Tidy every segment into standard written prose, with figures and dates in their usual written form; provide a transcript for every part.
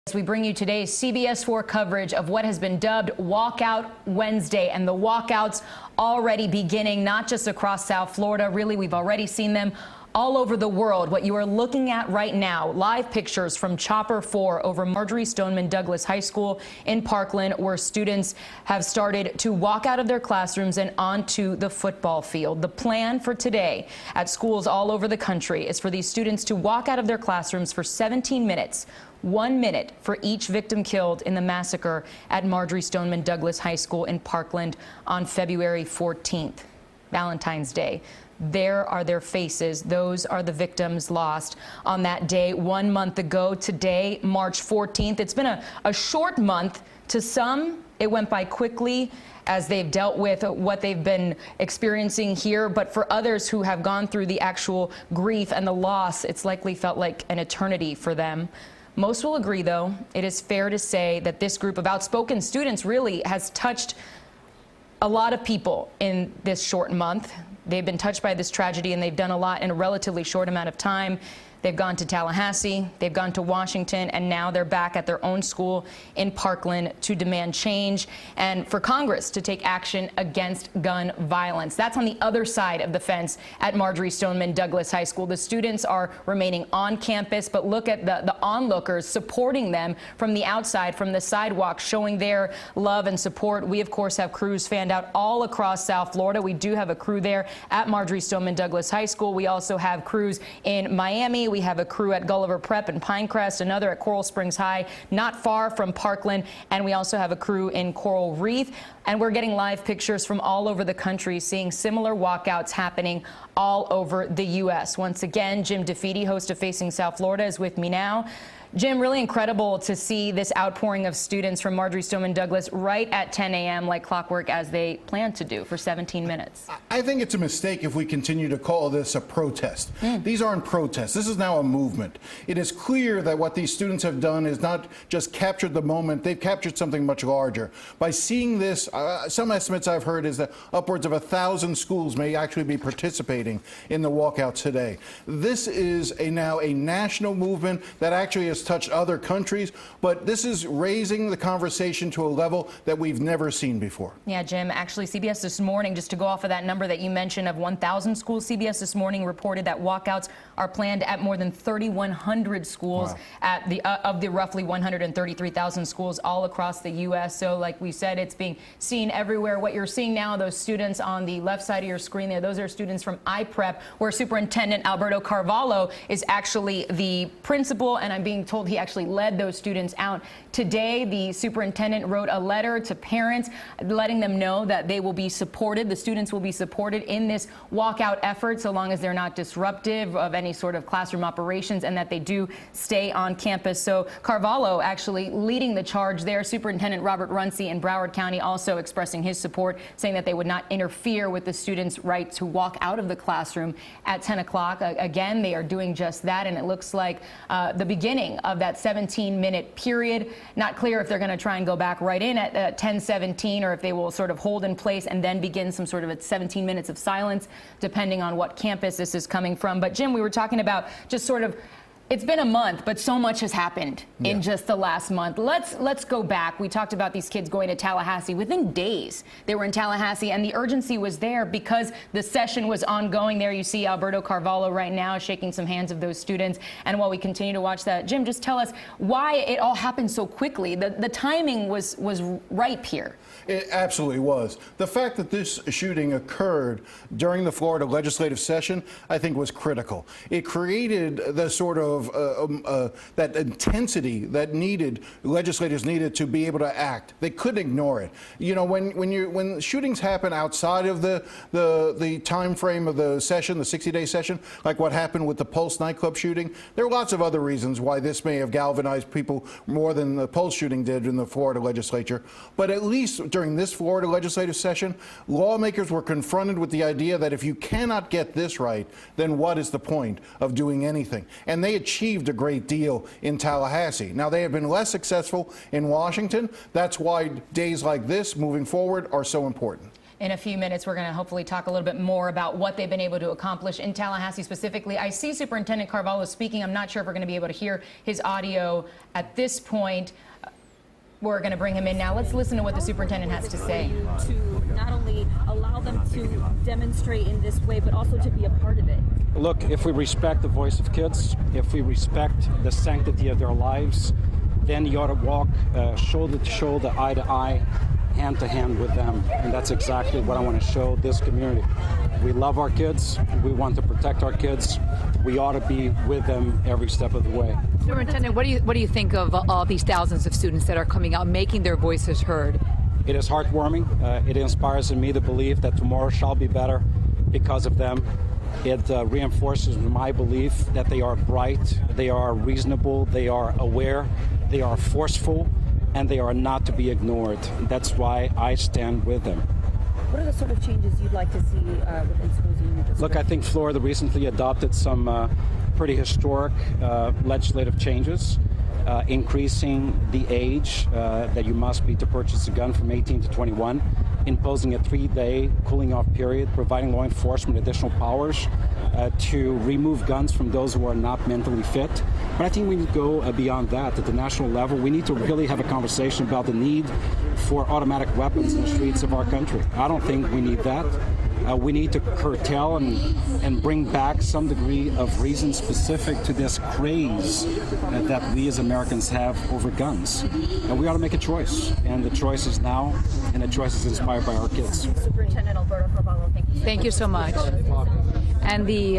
As we bring you today's CBS 4 coverage of what has been dubbed Walkout Wednesday, and the walkouts already beginning, not just across South Florida. Really, we've already seen them all over the world. What you are looking at right now, live pictures from Chopper 4 over Marjory Stoneman Douglas High School in Parkland, where students have started to walk out of their classrooms and onto the football field. The plan for today at schools all over the country is for these students to walk out of their classrooms for 17 minutes. 1 minute for each victim killed in the massacre at Marjory Stoneman Douglas High School in Parkland on February 14th, Valentine's Day. There are their faces. Those are the victims lost on that day 1 month ago. Today, March 14th. It's been a short month. To some, it went by quickly as they've dealt with what they've been experiencing here. But for others who have gone through the actual grief and the loss, it's likely felt like an eternity for them. Most will agree, though, it is fair to say that this group of outspoken students really has touched a lot of people in this short month. They've been touched by this tragedy, and they've done a lot in a relatively short amount of time. They've gone to Tallahassee, they've gone to Washington, and now they're back at their own school in Parkland to demand change and for Congress to take action against gun violence. That's on the other side of the fence at Marjory Stoneman Douglas High School. The students are remaining on campus, but look at the onlookers supporting them from the outside, from the sidewalk, showing their love and support. We, of course, have crews fanned out all across South Florida. We do have a crew there at Marjory Stoneman Douglas High School. We also have crews in Miami. We have a crew at Gulliver Prep and Pinecrest, another at Coral Springs High, not far from Parkland, and we also have a crew in Coral Reef. And we're getting live pictures from all over the country, seeing similar walkouts happening all over the U.S. Once again, Jim DeFeedy, host of Facing South Florida, is with me now. Jim, really incredible to see this outpouring of students from Marjory Stoneman Douglas right at 10 a.m. like clockwork, as they plan to do for 17 minutes. I think it's a mistake if we continue to call this a protest. These aren't protests. This is now a movement. It is clear that what these students have done is not just captured the moment, they've captured something much larger. By seeing this, some estimates I've heard is that upwards of 1,000 schools may actually be participating in the walkout today. This is now a national movement that actually has touched other countries, but this is raising the conversation to a level that we've never seen before. Yeah, Jim, actually CBS this morning, just to go off of that number that you mentioned of 1,000 schools, CBS this morning reported that walkouts are planned at more than 3,100 schools. Wow. At of the roughly 133,000 schools all across the U.S. So like we said, it's being seen everywhere. What you're seeing now, those students on the left side of your screen there, those are students from IPrep, where Superintendent Alberto Carvalho is actually the principal, and I'm being told he actually led those students out. Today, the superintendent wrote a letter to parents letting them know that they will be supported, the students will be supported in this walkout effort, so long as they're not disruptive of any sort of classroom operations and that they do stay on campus. So Carvalho actually leading the charge there. Superintendent Robert Runcie in Broward County also expressing his support, saying that they would not interfere with the students' right to walk out of the classroom at 10 o'clock. Again, they are doing just that, and it looks like the beginning of that 17-minute period. Not clear if they're going to try and go back right in at 10:17 or if they will sort of hold in place and then begin some sort of 17 minutes of silence, depending on what campus this is coming from. But Jim, we were talking about just sort of, it's been a month, but so much has happened in just the last month. Let's go back. We talked about these kids going to Tallahassee. Within days, they were in Tallahassee, and the urgency was there because the session was ongoing there. You see Alberto Carvalho right now shaking some hands of those students. And while we continue to watch that, Jim, just tell us why it all happened so quickly. The timing was ripe here. It absolutely was. The fact that this shooting occurred during the Florida legislative session, I think, was critical. It created the sort of that intensity that legislators needed to be able to act. They couldn't ignore it. You know, when shootings happen outside of the time frame of the session, the 60-day session, like what happened with the Pulse nightclub shooting, there are lots of other reasons why this may have galvanized people more than the Pulse shooting did in the Florida legislature. But at least during this Florida legislative session, lawmakers were confronted with the idea that if you cannot get this right, then what is the point of doing anything? And they achieved a great deal in Tallahassee. Now, they have been less successful in Washington. That's why days like this moving forward are so important. In a few minutes, we're going to hopefully talk a little bit more about what they've been able to accomplish in Tallahassee specifically. I see Superintendent Carvalho speaking. I'm not sure if we're going to be able to hear his audio at this point. We're going to bring him in now. Let's listen to what the superintendent has to say. To not only allow them to demonstrate in this way, but also to be a part of it. Look, if we respect the voice of kids, if we respect the sanctity of their lives, then you ought to walk shoulder to shoulder, eye to eye, hand to hand with them. And that's exactly what I want to show this community. We love our kids. We want to protect our kids. We ought to be with them every step of the way. Superintendent, what do you think of all these thousands of students that are coming out, making their voices heard? It is heartwarming. It inspires in me to believe that tomorrow shall be better because of them. It reinforces my belief that they are bright, they are reasonable, they are aware, they are forceful, and they are not to be ignored. That's why I stand with them. What are the sort of changes you'd like to see within schools in your district? Look, I think Florida recently adopted some pretty historic legislative changes, increasing the age that you must be to purchase a gun from 18 to 21, imposing a 3-day cooling off period, providing law enforcement additional powers to remove guns from those who are not mentally fit. But I think we need to go beyond that. At the national level, we need to really have a conversation about the need for automatic weapons in the streets of our country. I don't think we need that. We need to curtail and bring back some degree of reason specific to this craze that we as Americans have over guns. And we ought to make a choice. And the choice is now, and the choice is inspired by our kids. Superintendent Alberto Carvalho, thank you. Thank you so much. And the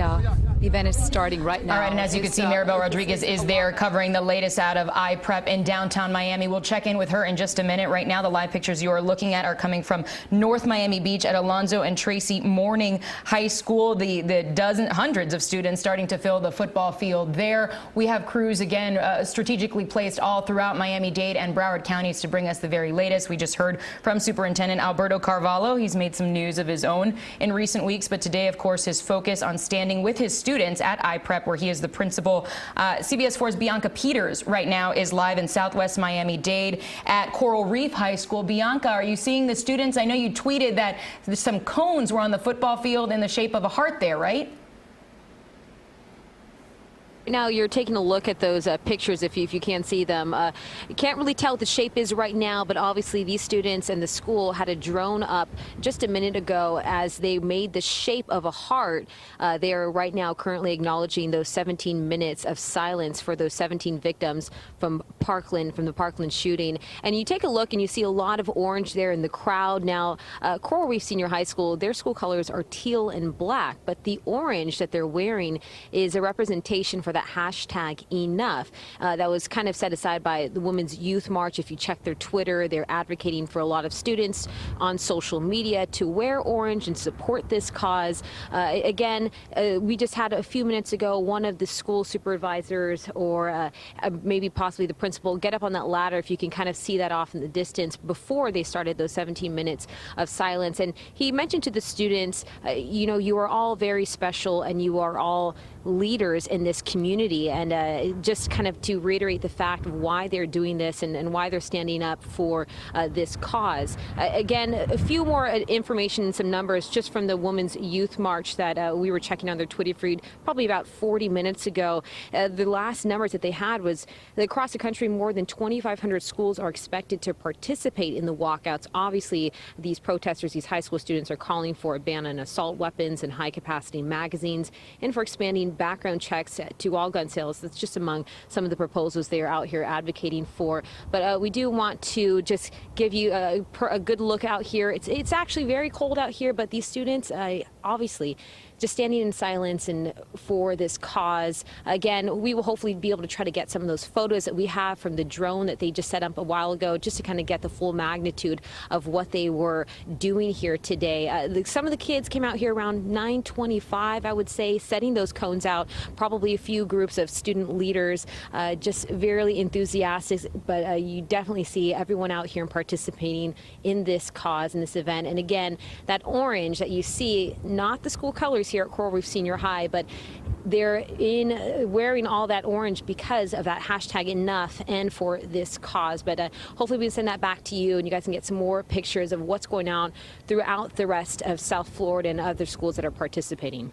event is starting right now. All right, and as you can see, Maribel Rodriguez is there covering the latest out of iPrep in downtown Miami. We'll check in with her in just a minute. Right now, the live pictures you are looking at are coming from North Miami Beach at Alonzo and Tracy Morning High School. The hundreds of students starting to fill the football field there. We have crews, again, strategically placed all throughout Miami-Dade and Broward counties to bring us the very latest. We just heard from Superintendent Alberto Carvalho. He's made some news of his own in recent weeks, but today, of course, his focus on standing with his students at iPrep, where he is the principal. CBS 4's Bianca Peters right now is live in Southwest Miami-Dade at Coral Reef High School. Bianca, are you seeing the students? I know you tweeted that some cones were on the football field in the shape of a heart there, right? Now you're taking a look at those pictures if you can see them. You can't really tell what the shape is right now, but obviously these students and the school had a drone up just a minute ago as they made the shape of a heart. They are right now currently acknowledging those 17 minutes of silence for those 17 victims from Parkland, from the Parkland shooting. And you take a look and you see a lot of orange there in the crowd. Now, Coral Reef Senior High School, their school colors are teal and black, but the orange that they're wearing is a representation for that hashtag enough that was kind of set aside by the Women's Youth March. If you check their Twitter, they're advocating for a lot of students on social media to wear orange and support this cause. Again, we just had a few minutes ago one of the school supervisors or maybe possibly the principal get up on that ladder, if you can kind of see that off in the distance, before they started those 17 minutes of silence. And he mentioned to the students, you know, you are all very special and you are all leaders in this community, and just kind of to reiterate the fact of why they're doing this and why they're standing up for this cause. Again, a few more information and some numbers just from the Women's Youth March that we were checking on their Twitter feed probably about 40 minutes ago. The last numbers that they had was that across the country more than 2,500 schools are expected to participate in the walkouts. Obviously, these protesters, these high school students, are calling for a ban on assault weapons and high-capacity magazines and for expanding background checks to all gun sales. That's just among some of the proposals they are out here advocating for. But we do want to just give you a good look out here. It's actually very cold out here, but these students obviously just standing in silence and for this cause. Again, we will hopefully be able to try to get some of those photos that we have from the drone that they just set up a while ago, just to kind of get the full magnitude of what they were doing here today. Some of the kids came out here around 9:25, I would say, setting those cones out. Probably a few groups of student leaders, just very enthusiastic, but you definitely see everyone out here participating in this cause, in this event. And again, that orange that you see, not the school colors here at Coral Reef Senior High, but they're wearing all that orange because of that hashtag enough and for this cause. But hopefully we can send that back to you and you guys can get some more pictures of what's going on throughout the rest of South Florida and other schools that are participating.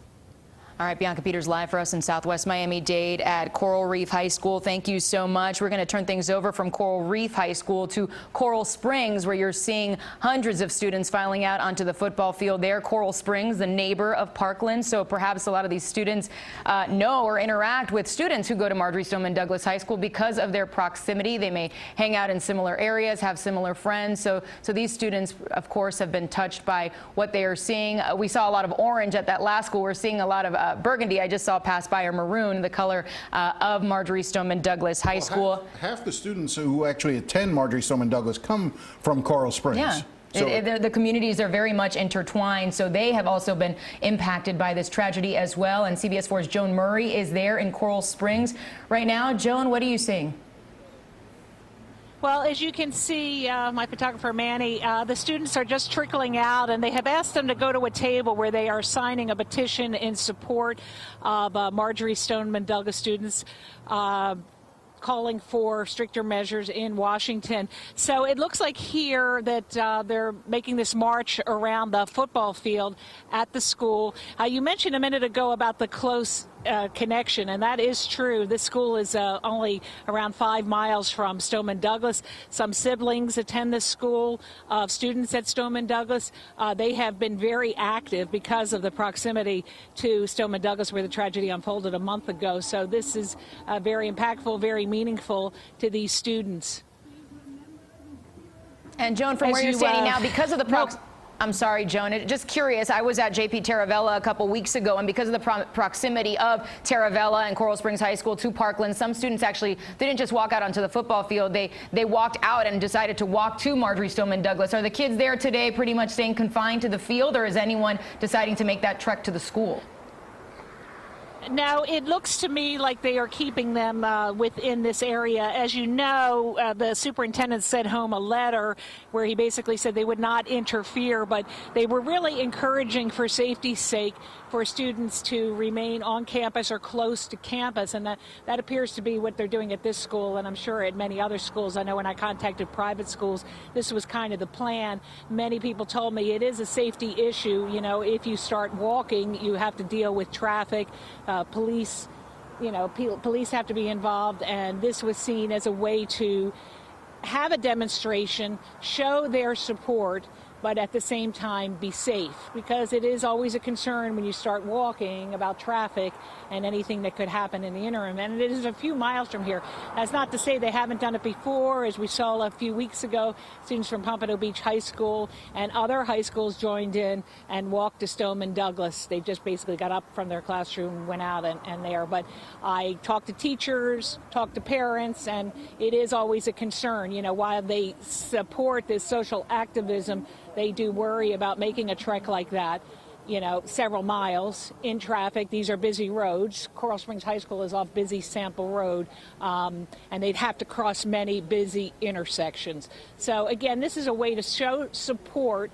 All right, Bianca Peters live for us in Southwest Miami-Dade at Coral Reef High School. Thank you so much. We're going to turn things over from Coral Reef High School to Coral Springs, where you're seeing hundreds of students filing out onto the football field there. Coral Springs, the neighbor of Parkland, so perhaps a lot of these students know or interact with students who go to Marjory Stoneman Douglas High School because of their proximity. They may hang out in similar areas, have similar friends. So these students, of course, have been touched by what they are seeing. We saw a lot of orange at that last school. We're seeing a lot of burgundy, I just saw pass by, or maroon, the color of Marjory Stoneman Douglas High School. Half the students who actually attend Marjory Stoneman Douglas come from Coral Springs. Yeah. So The communities are very much intertwined, so they have also been impacted by this tragedy as well. And CBS 4's Joan Murray is there in Coral Springs right now. Joan, what are you seeing? Well, as you can see, my photographer Manny, the students are just trickling out, and they have asked them to go to a table where they are signing a petition in support of Marjory Stoneman Douglas students, calling for stricter measures in Washington. So it looks like here that they're making this march around the football field at the school. You mentioned a minute ago about the close connection, and that is true. This school is only around 5 miles from Stoneman Douglas. Some siblings attend this school, students at Stoneman Douglas. They have been very active because of the proximity to Stoneman Douglas, where the tragedy unfolded a month ago. So this is very impactful, very meaningful to these students. And Joan, from where you're standing now, because of the I'm sorry, Joan. Just curious, I was at JP Taravella a couple weeks ago, and because of the proximity of Taravella and Coral Springs High School to Parkland, some students actually didn't just walk out onto the football field. They walked out and decided to walk to Marjory Stoneman Douglas. Are the kids there today pretty much staying confined to the field, or is anyone deciding to make that trek to the school? Now, it looks to me like they are keeping them within this area. As you know, the superintendent sent home a letter where he basically said they would not interfere, but they were really encouraging, for safety's sake, for students to remain on campus or close to campus, and that appears to be what they're doing at this school, and I'm sure at many other schools. I know when I contacted private schools, this was kind of the plan. Many people told me it is a safety issue. You know, if you start walking, you have to deal with traffic, police. You know, police have to be involved, and this was seen as a way to have a demonstration, show their support, but at the same time be safe, because it is always a concern when you start walking about traffic and anything that could happen in the interim. And it is a few miles from here. That's not to say they haven't done it before. As we saw a few weeks ago, students from Pompano Beach High School and other high schools joined in and walked to Stoneman Douglas. They just basically got up from their classroom, went out and there. But I talked to teachers, talked to parents, and it is always a concern. You know, while they support this social activism, they do worry about making a trek like that, you know, several miles in traffic. These are busy roads. Coral Springs High School is off busy Sample Road, and they'd have to cross many busy intersections. So again, this is a way to show support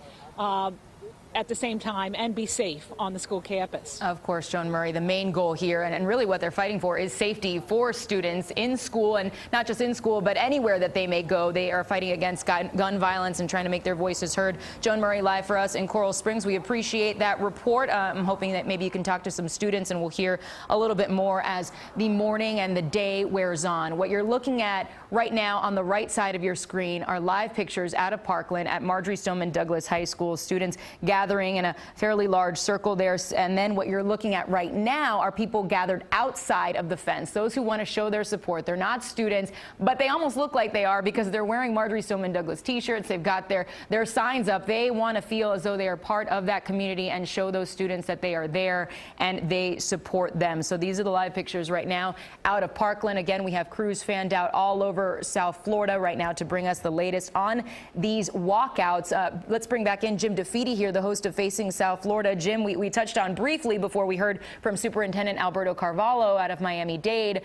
at the same time and be safe on the school campus. Of course, Joan Murray, the main goal here and really what they're fighting for is safety for students in school, and not just in school, but anywhere that they may go. They are fighting against gun violence and trying to make their voices heard. Joan Murray live for us in Coral Springs. We appreciate that report. I'm hoping that maybe you can talk to some students and we'll hear a little bit more as the morning and the day wears on. What you're looking at right now on the right side of your screen are live pictures out of Parkland at Marjory Stoneman Douglas High School. Students gathering in a fairly large circle there, and then what you're looking at right now are people gathered outside of the fence, those who want to show their support. They're not students, but they almost look like they are because they're wearing Marjory Stoneman Douglas t-shirts. They've got their signs up. They want to feel as though they are part of that community and show those students that they are there and they support them. So these are the live pictures right now out of Parkland. Again, we have crews fanned out all over South Florida right now to bring us the latest on these walkouts. Let's bring back in Jim DeFede here, the host of Facing South Florida. Jim, we touched on briefly before we heard from Superintendent Carvalho out of Miami-Dade.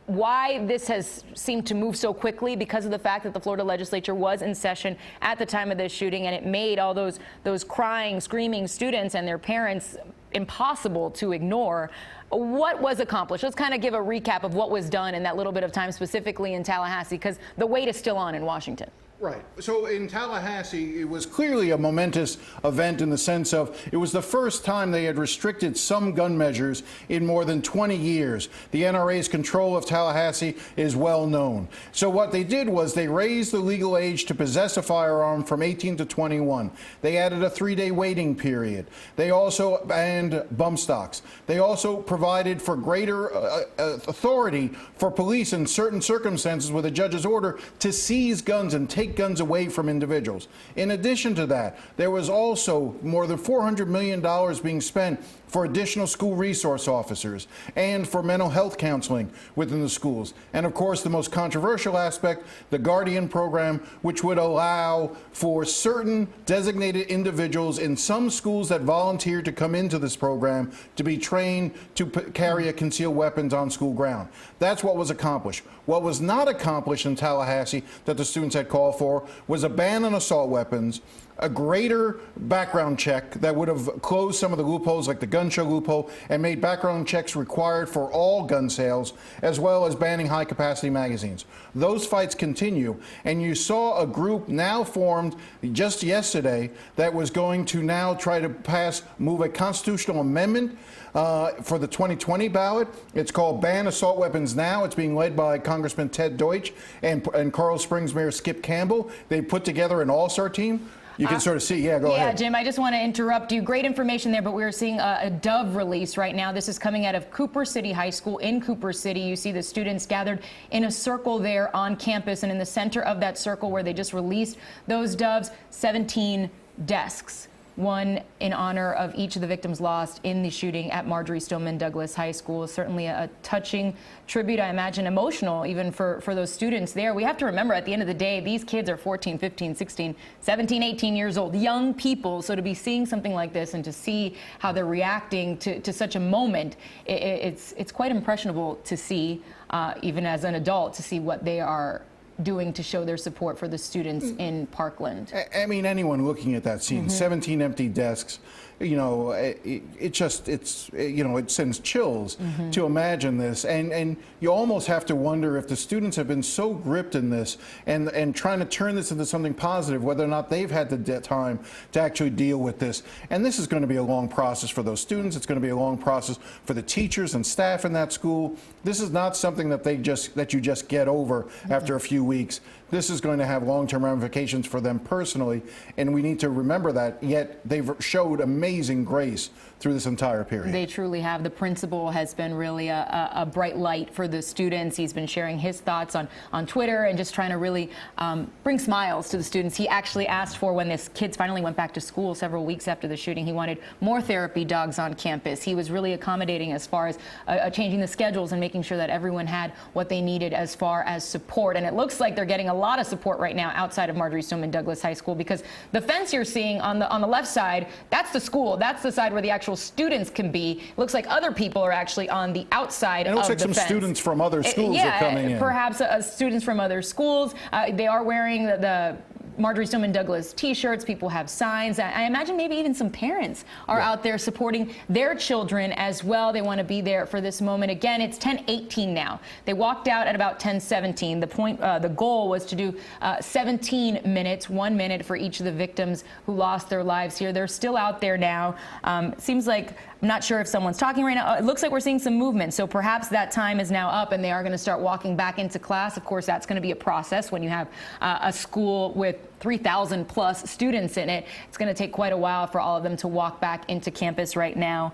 Why this has seemed to move so quickly because of the fact that the Florida legislature was in session at the time of this shooting, and it made all those crying, screaming students and their parents impossible to ignore. What was accomplished? Let's kind of give a recap of what was done in that little bit of time, specifically in Tallahassee, because the wait is still on in Washington. Right. So in Tallahassee, it was clearly a momentous event in the sense of it was the first time they had restricted some gun measures in more than 20 years. The NRA's control of Tallahassee is well known. So what they did was they raised the legal age to possess a firearm from 18 to 21. They added a 3-day waiting period. They also banned bump stocks. They also provided for greater authority for police in certain circumstances with a judge's order to seize guns and take guns away from individuals. In addition to that, there was also more than $400 million being spent for additional school resource officers and for mental health counseling within the schools. And of course, the most controversial aspect, the Guardian program, which would allow for certain designated individuals in some schools that volunteer to come into this program to be trained to carry a concealed weapons on school ground. That's what was accomplished. What was not accomplished in Tallahassee that the students had called for was a ban on assault weapons, a greater background check that would have closed some of the loopholes like the gun show loophole and made background checks required for all gun sales, as well as banning high-capacity magazines. Those fights continue, and you saw a group now formed just yesterday that was going to now try to move a constitutional amendment for the 2020 ballot. It's called Ban Assault Weapons Now. It's being led by Congressman Ted Deutsch and Coral Springs Mayor Skip Campbell. They put together an all-star team. You can sort of see, go ahead. Yeah, Jim, I just want to interrupt you. Great information there, but we're seeing a Dove release right now. This is coming out of Cooper City High School in Cooper City. You see the students gathered in a circle there on campus, and in the center of that circle where they just released those Doves, 17 desks. One in honor of each of the victims lost in the shooting at Marjory Stoneman Douglas High School. Certainly a touching tribute, I imagine, emotional even for those students there. We have to remember at the end of the day, these kids are 14, 15, 16, 17, 18 years old, young people. So to be seeing something like this and to see how they're reacting to such a moment, it's quite impressionable to see, even as an adult, to see what they are doing to show their support for the students in Parkland. I mean, anyone looking at that scene, 17 empty desks, it sends chills to imagine this. And you almost have to wonder if the students have been so gripped in this and trying to turn this into something positive, whether or not they've had the time to actually deal with this. And this is going to be a long process for those students. It's going to be a long process for the teachers and staff in that school. This is not something that you just get over after a few weeks. This is going to have long-term ramifications for them personally, and we need to remember that, yet they've showed amazing grace through this entire period. They truly have. The principal has been really a bright light for the students. He's been sharing his thoughts on Twitter and just trying to really bring smiles to the students. He actually asked for, when this kids finally went back to school several weeks after the shooting, he wanted more therapy dogs on campus. He was really accommodating as far as changing the schedules and making sure that everyone had what they needed as far as support. And it looks like they're getting a lot of support right now outside of Marjory Stoneman Douglas High School, because the fence you're seeing on the left side, that's the school. That's the side where the actual students can be. It looks like other people are actually on the outside of the fence. It looks like some students from other schools are coming in. Perhaps students from other schools. They are wearing the Marjory Stoneman Douglas t-shirts. People have signs. I imagine maybe even some parents are out there supporting their children as well. They want to be there for this moment. Again, it's 10:18 now. They walked out at about 10:17. The goal was to do 17 minutes, 1 minute for each of the victims who lost their lives here. They're still out there now. Seems like, I'm not sure if someone's talking right now. It looks like we're seeing some movement. So perhaps that time is now up and they are going to start walking back into class. Of course, that's going to be a process when you have a school with 3,000 plus students in it. It's going to take quite a while for all of them to walk back into campus right now.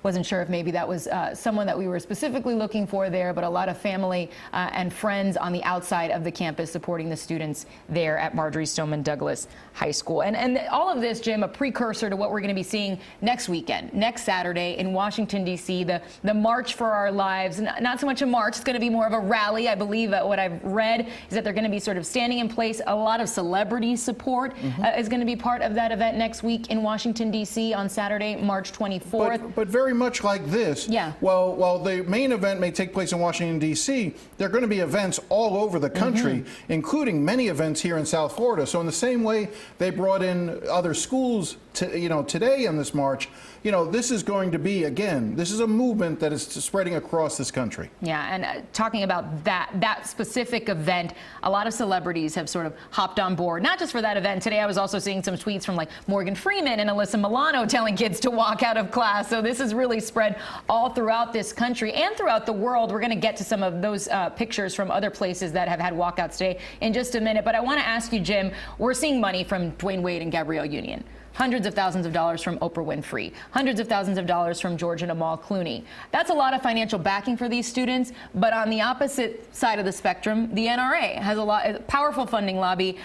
Wasn't sure if maybe that was someone that we were specifically looking for there, but a lot of family and friends on the outside of the campus supporting the students there at Marjory Stoneman Douglas High School. And all of this, Jim, a precursor to what we're going to be seeing next weekend, next Saturday in Washington, D.C., the March for Our Lives. Not so much a march, it's going to be more of a rally. I believe what I've read is that they're going to be sort of standing in place. A lot of celebrity support is going to be part of that event next week in Washington, D.C. on Saturday, March 24th. But very very much like this. Yeah. Well, while the main event may take place in Washington, D.C., there are going to be events all over the country, including many events here in South Florida. So in the same way they brought in other schools today in this march, this is going to be, again, this is a movement that is spreading across this country. Yeah, and talking about that specific event, a lot of celebrities have sort of hopped on board, not just for that event. Today I was also seeing some tweets from like Morgan Freeman and Alyssa Milano telling kids to walk out of class. So this has really spread all throughout this country and throughout the world. We're going to get to some of those pictures from other places that have had walkouts today in just a minute. But I want to ask you, Jim, we're seeing money from Dwayne Wade and Gabrielle Union. Hundreds of thousands of dollars from Oprah Winfrey, hundreds of thousands of dollars from George and Amal Clooney. That's a lot of financial backing for these students, but on the opposite side of the spectrum, the NRA has a powerful funding lobby.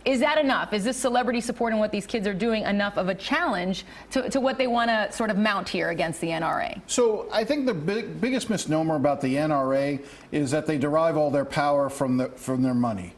Is that enough? Is this celebrity support and what these kids are doing enough of a challenge to what they want to sort of mount here against the NRA? So I think the biggest misnomer about the NRA is that they derive all their power from their money.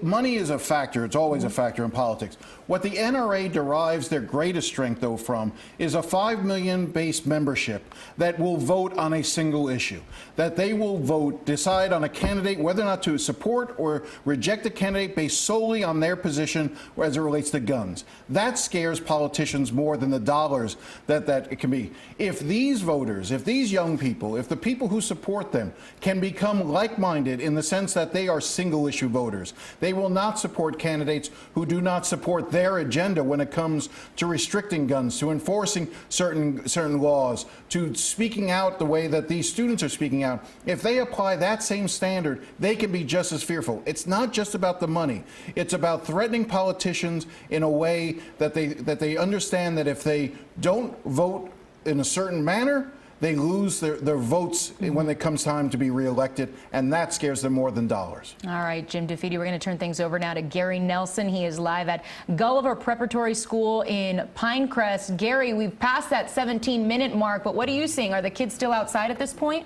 Money is a factor. It's always a factor in politics. What the NRA derives their greatest strength, though, from is a 5 million base membership that will vote on a single issue, that they will decide on a candidate whether or not to support or reject a candidate based solely on their position as it relates to guns. That scares politicians more than the dollars that it can be. If these voters, if these young people, if the people who support them can become like-minded in the sense that they are single-issue voters, they will not support candidates who do not support their agenda when it comes to restricting guns, to enforcing certain laws, to speaking out the way that these students are speaking out. If they apply that same standard, they can be just as fearful. It's not just about the money. It's about threatening politicians in a way that they understand that if they don't vote in a certain manner, they lose their votes when it comes time to be reelected, and that scares them more than dollars. All right, Jim DeFede, we're going to turn things over now to Gary Nelson. He is live at Gulliver Preparatory School in Pinecrest. Gary, we've passed that 17-minute mark, but what are you seeing? Are the kids still outside at this point?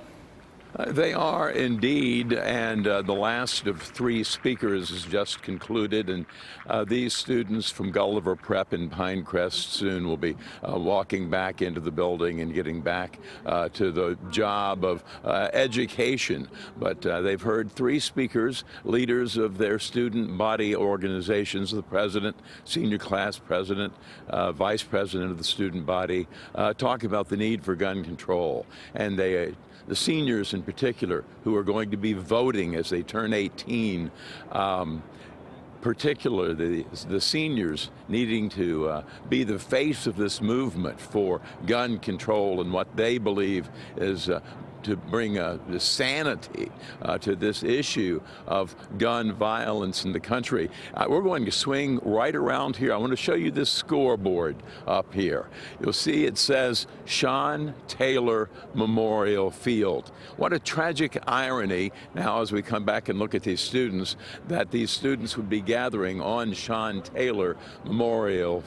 They are indeed, and the last of 3 speakers is just concluded, and these students from Gulliver Prep in Pinecrest soon will be walking back into the building and getting back to the job of education. But they've heard 3 speakers, leaders of their student body organizations, the president, senior class president, vice president of the student body, talk about the need for gun control. And the seniors in particular who are going to be voting as they turn 18, particularly the seniors needing to be the face of this movement for gun control and what they believe is to bring sanity to this issue of gun violence in the country. We're going to swing right around here. I want to show you this scoreboard up here. You'll see it says Sean Taylor Memorial Field. What a tragic irony now as we come back and look at these students, that these students would be gathering on Sean Taylor Memorial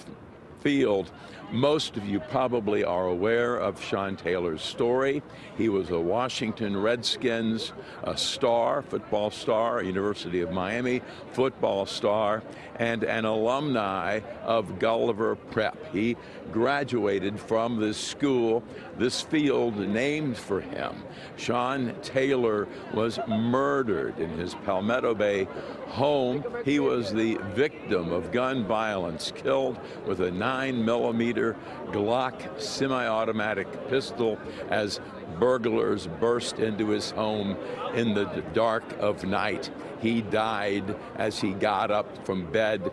Field. Most of you probably are aware of Sean Taylor's story. He was a Washington Redskins star, football star, University of Miami football star, and an alumni of Gulliver Prep. He graduated from this school, this field named for him. Sean Taylor was murdered in his Palmetto Bay home. He was the victim of gun violence, killed with a 9mm Glock semi-automatic pistol as burglars burst into his home in the dark of night. He died as he got up from bed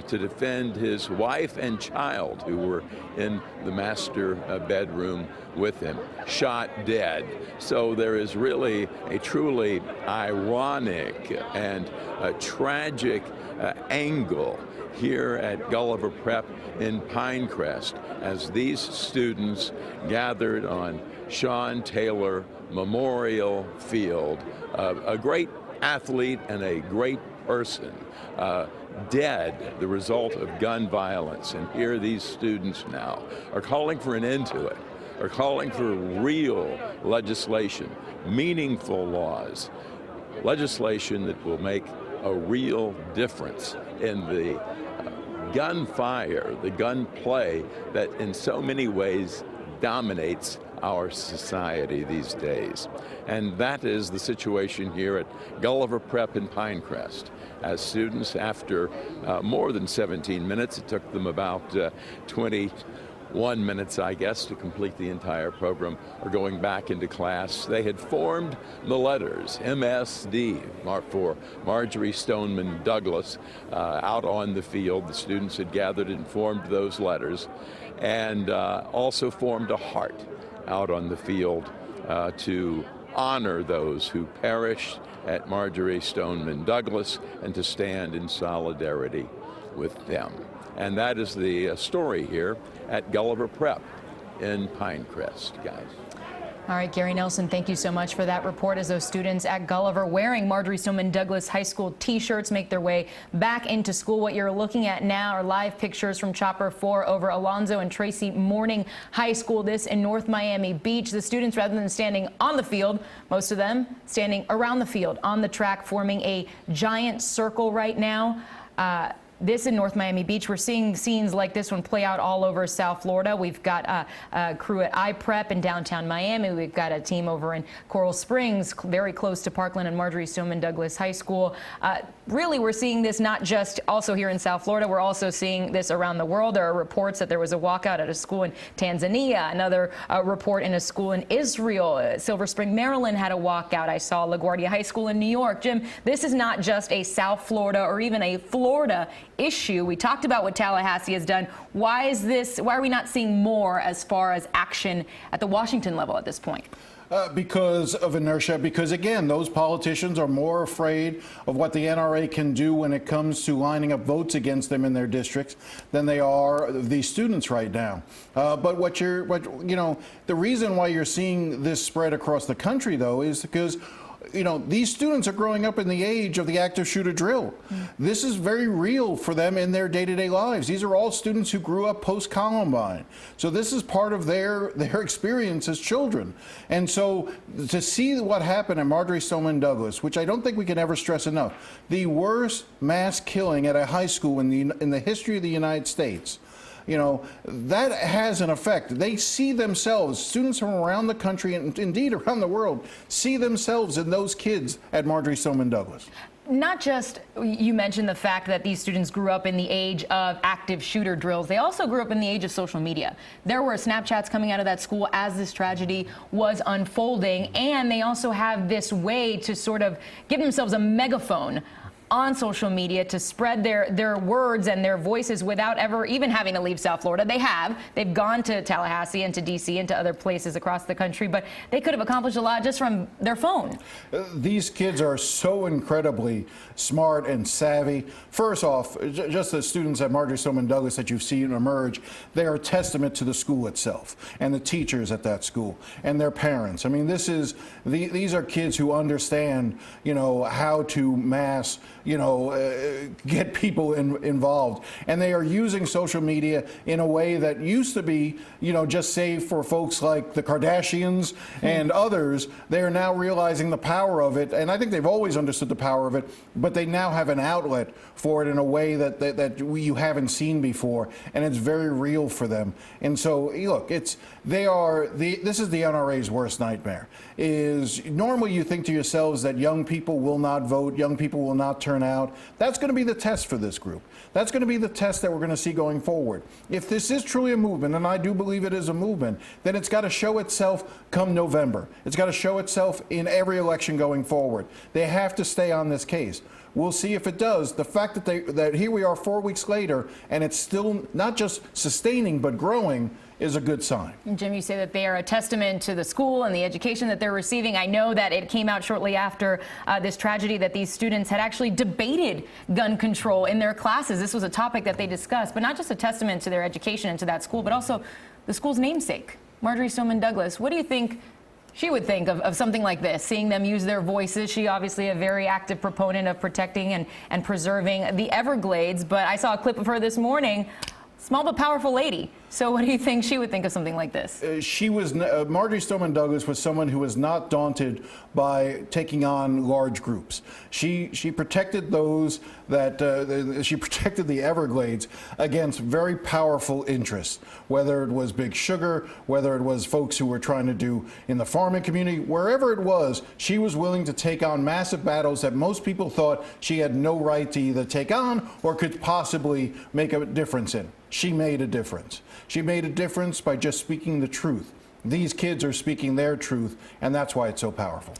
to defend his wife and child who were in the master bedroom with him, shot dead. So there is really a truly ironic and a tragic angle here at Gulliver Prep in Pinecrest as these students gathered on Sean Taylor Memorial Field, a great athlete and a great person, dead, the result of gun violence. And here these students now are calling for an end to it, are calling for real legislation, meaningful laws, legislation that will make a real difference in the gunfire, the gunplay that in so many ways dominates our society these days. And that is the situation here at Gulliver Prep in Pinecrest. As students, after more than 17 minutes, it took them about 21 minutes, I guess, to complete the entire program, are going back into class. They had formed the letters MSD for Marjory, Stoneman, Douglas out on the field. The students had gathered and formed those letters, and also formed a heart out on the field to honor those who perished at Marjory, Stoneman, Douglas, and to stand in solidarity with them. And that is the story here at Gulliver Prep in Pinecrest, guys. All right, Gary Nelson, thank you so much for that report as those students at Gulliver wearing Marjory Stoneman Douglas High School T-shirts make their way back into school. What you're looking at now are live pictures from Chopper 4 over Alonzo and Tracy Morning High School, this in North Miami Beach. The students, rather than standing on the field, most of them standing around the field on the track, forming a giant circle right now. This in North Miami Beach. We're seeing scenes like this one play out all over South Florida. We've got a crew at iPrep in downtown Miami. We've got a team over in Coral Springs, very close to Parkland and Marjory Stoneman Douglas High School. Really, we're seeing this not just also here in South Florida. We're also seeing this around the world. There are reports that there was a walkout at a school in Tanzania. Another report in a school in Israel. Silver Spring, Maryland had a walkout. I saw LaGuardia High School in New York. Jim, this is not just a South Florida or even a Florida issue. We talked about what Tallahassee has done. Why are we not seeing more as far as action at the Washington level at this point? Because of inertia, because again, those politicians are more afraid of what the NRA can do when it comes to lining up votes against them in their districts than they are of these students right now. But the reason why you're seeing this spread across the country, though, is because these students are growing up in the age of the active shooter drill. This is very real for them in their day-to-day lives. These are all students who grew up post-Columbine. So this is part of their experience as children. And so to see what happened at Marjory Stoneman Douglas, which I don't think we can ever stress enough, the worst mass killing at a high school in the history of the United States, that has an effect. They see themselves, students from around the country and indeed around the world, see themselves in those kids at Marjory Stoneman Douglas. Not just, you mentioned the fact that these students grew up in the age of active shooter drills. They also grew up in the age of social media. There were Snapchats coming out of that school as this tragedy was unfolding, and they also have this way to sort of give themselves a megaphone on social media to spread their words and their voices without ever even having to leave South Florida. They've gone to Tallahassee and to DC and to other places across the country, but they could have accomplished a lot just from their phone. These kids are so incredibly smart and savvy. First off, just the students at Marjory Stoneman Douglas that you've seen emerge, they are a testament to the school itself and the teachers at that school and their parents. I mean, these are kids who understand, how to mass get people involved. And they are using social media in a way that used to be, just saved for folks like the Kardashians and others. They are now realizing the power of it. And I think they've always understood the power of it, but they now have an outlet for it in a way that you haven't seen before. And it's very real for them. And so, look, this is the NRA's worst nightmare. Is normally you think to yourselves that young people will not vote, young people will not turn out. That's going to be the test for this group. That's going to be the test that we're going to see going forward. If this is truly a movement, and I do believe it is a movement, then it's got to show itself come November. It's got to show itself in every election going forward. They have to stay on this case. We'll see if it does. The fact that here we are 4 weeks later, and it's still not just sustaining but growing, is a good sign. Jim, you say that they are a testament to the school and the education that they're receiving. I know that it came out shortly after this tragedy that these students had actually debated gun control in their classes. This was a topic that they discussed, but not just a testament to their education and to that school, but also the school's namesake, Marjory Stoneman Douglas. What do you think she would think of something like this, seeing them use their voices? She obviously a very active proponent of protecting and preserving the Everglades, but I saw a clip of her this morning. Small but powerful lady. So what do you think she would think of something like this? Marjory Stoneman Douglas was someone who was not daunted by taking on large groups. She protected those that, she protected the Everglades against very powerful interests, whether it was Big Sugar, whether it was folks who were trying to do in the farming community, wherever it was, she was willing to take on massive battles that most people thought she had no right to either take on or could possibly make a difference in. She made a difference. She made a difference by just speaking the truth. These kids are speaking their truth, and that's why it's so powerful.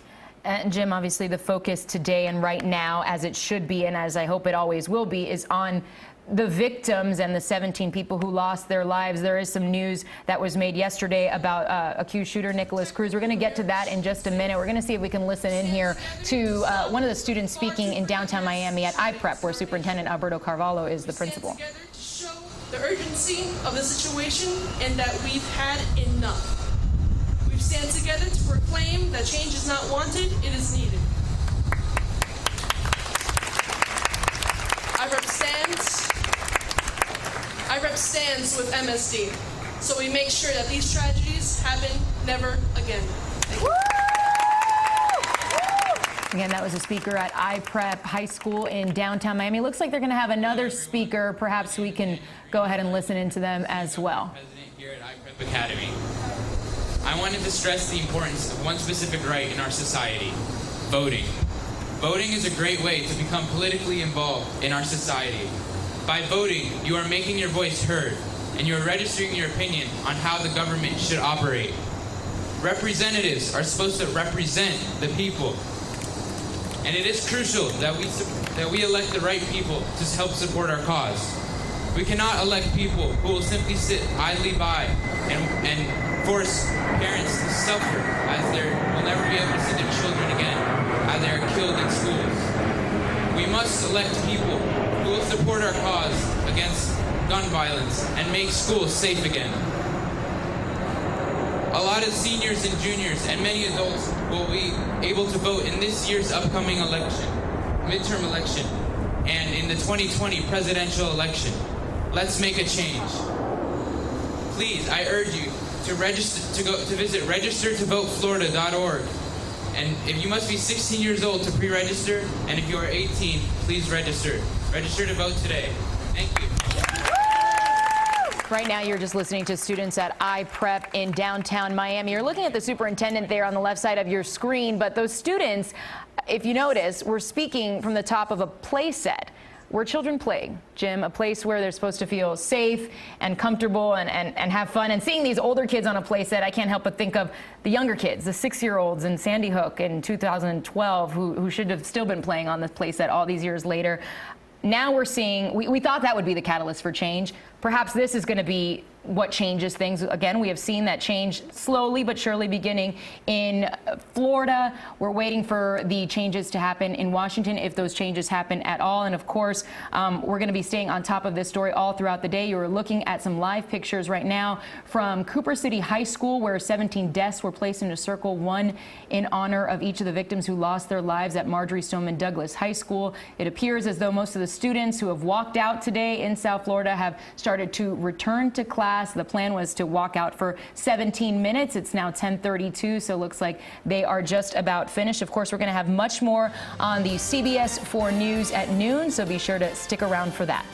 And Jim, obviously the focus today and right now, as it should be, and as I hope it always will be, is on the victims and the 17 people who lost their lives. There is some news that was made yesterday about accused shooter Nicholas Cruz. We're going to get to that in just a minute. We're going to see if we can listen in here to one of the students speaking in downtown Miami at IPREP, where Superintendent Carvalho is the principal. The urgency of the situation and that we've had enough. We stand together to proclaim that change is not wanted, it is needed. IREP stands with MSD, so we make sure that these tragedies happen never again. Thank you. Again, that was a speaker at IPREP High School in downtown Miami. Looks like they're going to have another speaker. Perhaps we can go ahead and listen into them as well. President here at IPREP Academy. I wanted to stress the importance of one specific right in our society, voting. Voting is a great way to become politically involved in our society. By voting, you are making your voice heard, and you are registering your opinion on how the government should operate. Representatives are supposed to represent the people. And it is crucial that we elect the right people to help support our cause. We cannot elect people who will simply sit idly by and force parents to suffer as they will never be able to see their children again, as they are killed in schools. We must elect people who will support our cause against gun violence and make schools safe again. A lot of seniors and juniors and many adults will be able to vote in this year's upcoming election, midterm election, and in the 2020 presidential election. Let's make a change. Please, I urge you to visit registertovoteflorida.org. And if you must be 16 years old to pre-register, and if you are 18, please register. Register to vote today. Thank you. Right now, you're just listening to students at IPREP in downtown Miami. You're looking at the superintendent there on the left side of your screen, but those students, if you notice, were speaking from the top of a play set where children play. Jim, a place where they're supposed to feel safe and comfortable and have fun. And seeing these older kids on a play set, I can't help but think of the younger kids, the 6-year-olds in Sandy Hook in 2012, who should have still been playing on this play set all these years later. Now we're seeing, we thought that would be the catalyst for change. Perhaps this is going to be what changes things. Again, we have seen that change slowly but surely beginning in Florida. We're waiting for the changes to happen in Washington, if those changes happen at all. And of course, we're going to be staying on top of this story all throughout the day. You're looking at some live pictures right now from Cooper City High School, where 17 desks were placed in a circle, one in honor of each of the victims who lost their lives at Marjory Stoneman Douglas High School. It appears as though most of the students who have walked out today in South Florida have started to return to class. The plan was to walk out for 17 minutes. It's now 10:32, so it looks like they are just about finished. Of course, we're going to have much more on the CBS 4 News at noon, so be sure to stick around for that.